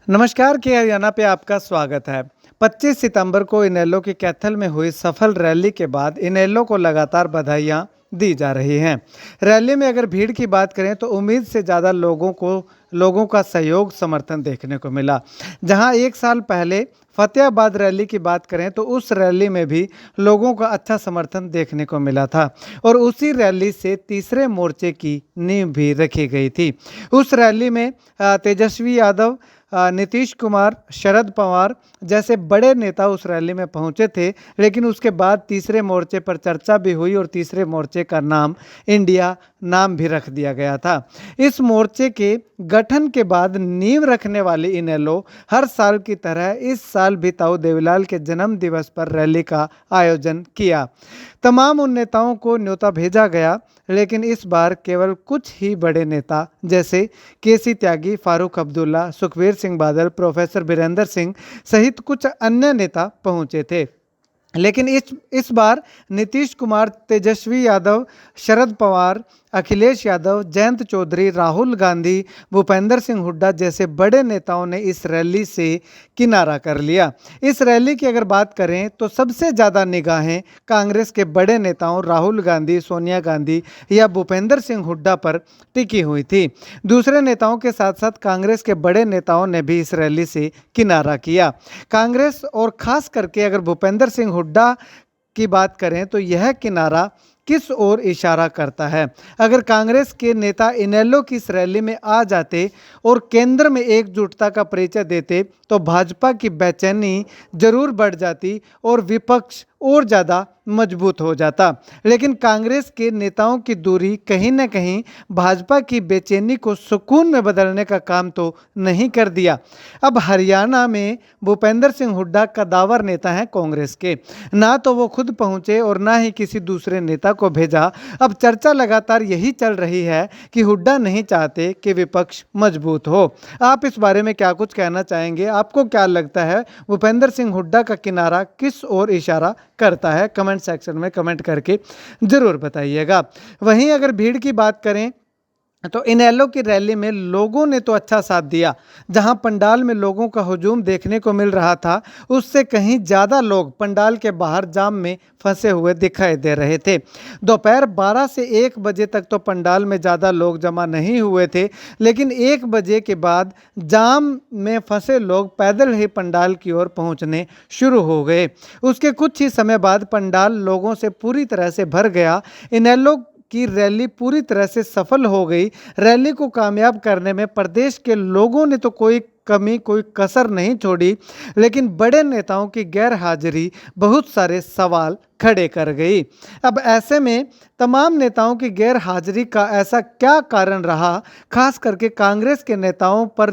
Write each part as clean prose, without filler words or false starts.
नमस्कार के हरियाणा पे आपका स्वागत है। 25 सितंबर को इनेलो की कैथल में हुई सफल रैली के बाद इनेलो को लगातार बधाइयां दी जा रही हैं। रैली में अगर भीड़ की बात करें तो उम्मीद से ज़्यादा लोगों का सहयोग समर्थन देखने को मिला। जहां एक साल पहले फतेहाबाद रैली की बात करें तो उस रैली में भी लोगों का अच्छा समर्थन देखने को मिला था और उसी रैली से तीसरे मोर्चे की नींव भी रखी गई थी। उस रैली में तेजस्वी यादव, नीतीश कुमार, शरद पवार जैसे बड़े नेता उस रैली में पहुंचे थे, लेकिन उसके बाद तीसरे मोर्चे पर चर्चा भी हुई और तीसरे मोर्चे का नाम इंडिया नाम भी रख दिया गया था। इस मोर्चे के गठन के बाद नींव रखने वाली इनेलो हर साल की तरह इस साल भी ताऊ देवीलाल के जन्म दिवस पर रैली का आयोजन किया। तमाम उन नेताओं को न्योता भेजा गया, लेकिन इस बार केवल कुछ ही बड़े नेता जैसे केसी त्यागी, फारूक अब्दुल्ला, सुखबीर सिंह बादल, प्रोफेसर बीरेंद्र सिंह सहित कुछ अन्य नेता पहुंचे थे। लेकिन इस बार नीतीश कुमार, तेजस्वी यादव, शरद पवार, अखिलेश यादव, जयंत चौधरी, राहुल गांधी, भूपेंद्र सिंह हुड्डा जैसे बड़े नेताओं ने इस रैली से किनारा कर लिया। इस रैली की अगर बात करें तो सबसे ज़्यादा निगाहें कांग्रेस के बड़े नेताओं राहुल गांधी, सोनिया गांधी या भूपेंद्र सिंह हुड्डा पर टिकी हुई थी। दूसरे नेताओं के साथ साथ कांग्रेस के बड़े नेताओं ने भी इस रैली से किनारा किया। कांग्रेस और खास करके अगर भूपेंद्र सिंह हुड्डा की बात करें तो यह किनारा किस ओर इशारा करता है? अगर कांग्रेस के नेता इनेलो की इस रैली में आ जाते और केंद्र में एकजुटता का परिचय देते तो भाजपा की बेचैनी जरूर बढ़ जाती और विपक्ष और ज़्यादा मजबूत हो जाता। लेकिन कांग्रेस के नेताओं की दूरी कहीं न कहीं भाजपा की बेचैनी को सुकून में बदलने का काम तो नहीं कर दिया। अब हरियाणा में भूपेंद्र सिंह हुड्डा कदावर नेता हैं कांग्रेस के, ना तो वो खुद पहुंचे और ना ही किसी दूसरे नेता को भेजा। अब चर्चा लगातार यही चल रही है कि हुड्डा नहीं चाहते कि विपक्ष मजबूत हो। आप इस बारे में क्या कुछ कहना चाहेंगे? आपको क्या लगता है भूपेंद्र सिंह हुड्डा का किनारा किस ओर इशारा करता है? कमेंट सेक्शन में कमेंट करके जरूर बताइएगा। वहीं अगर भीड़ की बात करें तो इनेलो की रैली में लोगों ने तो अच्छा साथ दिया। जहां पंडाल में लोगों का हुजूम देखने को मिल रहा था, उससे कहीं ज़्यादा लोग पंडाल के बाहर जाम में फंसे हुए दिखाई दे रहे थे। दोपहर 12 से 1 बजे तक तो पंडाल में ज़्यादा लोग जमा नहीं हुए थे, लेकिन 1 बजे के बाद जाम में फंसे लोग पैदल ही पंडाल की ओर पहुंचने शुरू हो गए। उसके कुछ ही समय बाद पंडाल लोगों से पूरी तरह से भर गया। इनेलो की रैली पूरी तरह से सफल हो गई। रैली को कामयाब करने में प्रदेश के लोगों ने तो कोई कमी, कोई कसर नहीं छोड़ी, लेकिन बड़े नेताओं की गैर हाजिरी बहुत सारे सवाल खड़े कर गई। अब ऐसे में तमाम नेताओं की गैर हाजिरी का ऐसा क्या कारण रहा? खास करके कांग्रेस के नेताओं पर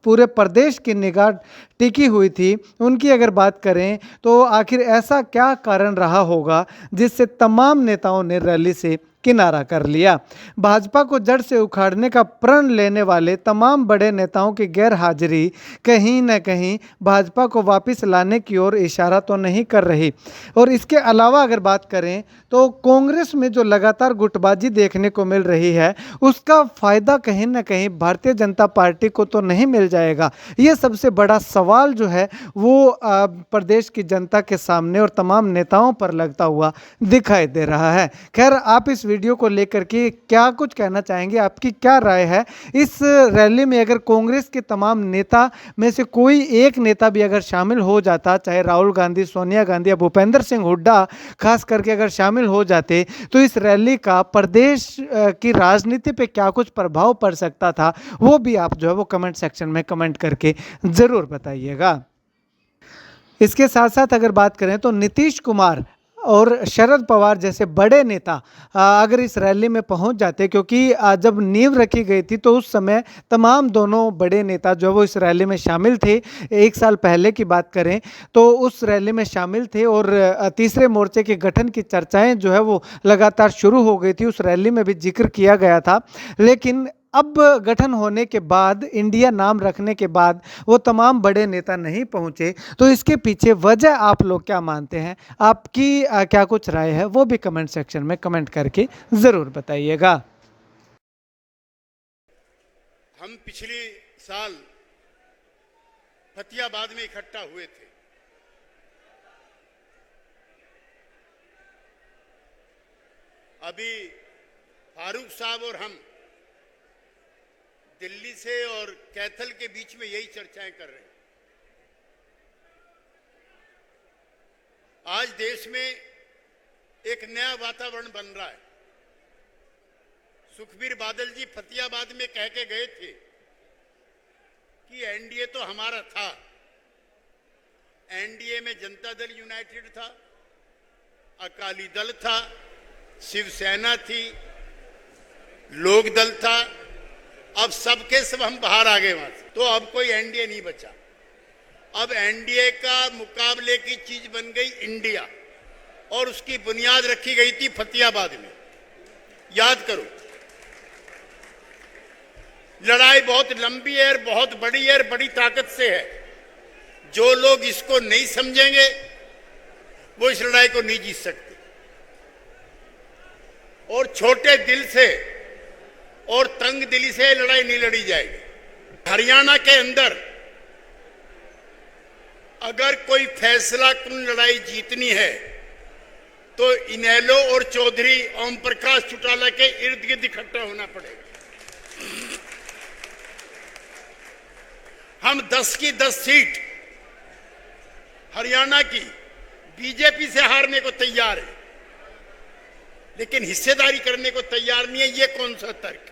पूरे प्रदेश की निगाह टिकी हुई थी। उनकी अगर बात करें तो आखिर ऐसा क्या कारण रहा होगा जिससे तमाम नेताओं ने रैली से किनारा कर लिया? भाजपा को जड़ से उखाड़ने का प्रण लेने वाले तमाम बड़े नेताओं की गैर हाजिरी कहीं न कहीं भाजपा को वापस लाने की ओर इशारा तो नहीं कर रही। और इसके अलावा अगर बात करें तो कांग्रेस में जो लगातार गुटबाजी देखने को मिल रही है, उसका फायदा कहीं न कहीं भारतीय जनता पार्टी को तो नहीं मिल जाएगा। ये सबसे बड़ा सवाल जो है वो प्रदेश की जनता के सामने और तमाम नेताओं पर लगता हुआ दिखाई दे रहा है। खैर, आप इस वीडियो को लेकर के क्या कुछ कहना चाहेंगे? आपकी क्या राय है? इस रैली में अगर कांग्रेस के तमाम नेता में से कोई एक नेता भी अगर शामिल हो जाता, चाहे राहुल गांधी, सोनिया गांधी या भूपेंद्र सिंह हुड्डा खास करके अगर शामिल हो जाते, तो इस रैली का प्रदेश की राजनीति पे क्या कुछ प्रभाव पड़ सकता था, वो भी आप जो है वो कमेंट सेक्शन में कमेंट करके ज़रूर बताइएगा। इसके साथ साथ अगर बात करें तो नीतीश कुमार और शरद पवार जैसे बड़े नेता अगर इस रैली में पहुंच जाते, क्योंकि जब नींव रखी गई थी तो उस समय तमाम दोनों बड़े नेता जो वो इस रैली में शामिल थे। 1 साल पहले की बात करें तो उस रैली में शामिल थे और तीसरे मोर्चे के गठन की चर्चाएं जो है वो लगातार शुरू हो गई थी। उस रैली में भी जिक्र किया गया था, लेकिन अब गठन होने के बाद, इंडिया नाम रखने के बाद वो तमाम बड़े नेता नहीं पहुंचे। तो इसके पीछे वजह आप लोग क्या मानते हैं? आपकी क्या कुछ राय है वो भी कमेंट सेक्शन में कमेंट करके ज़रूर बताइएगा। हम पिछले साल फतेहाबाद में इकट्ठा हुए थे। अभी फारूक साहब और हम दिल्ली से और कैथल के बीच में यही चर्चाएं कर रहे हैं। आज देश में एक नया वातावरण बन रहा है। सुखबीर बादल जी फतेहाबाद में कह के गए थे कि एनडीए तो हमारा था। एनडीए में जनता दल यूनाइटेड था, अकाली दल था, शिवसेना थी, लोक दल था। अब सबके सब हम बाहर आ गए वहां से, तो अब कोई एनडीए नहीं बचा। अब एनडीए का मुकाबले की चीज बन गई इंडिया, और उसकी बुनियाद रखी गई थी फतेहाबाद में। याद करो, लड़ाई बहुत लंबी है और बहुत बड़ी है और बड़ी ताकत से है। जो लोग इसको नहीं समझेंगे वो इस लड़ाई को नहीं जीत सकते। और छोटे दिल से और तंग दिली से लड़ाई नहीं लड़ी जाएगी। हरियाणा के अंदर अगर कोई फैसला कुन लड़ाई जीतनी है तो इनेलो और चौधरी ओम प्रकाश चौटाला के इर्द गिर्द इकट्ठा होना पड़ेगा। हम 10 की 10 सीट हरियाणा की बीजेपी से हारने को तैयार है, लेकिन हिस्सेदारी करने को तैयार नहीं है। ये कौन सा तर्क?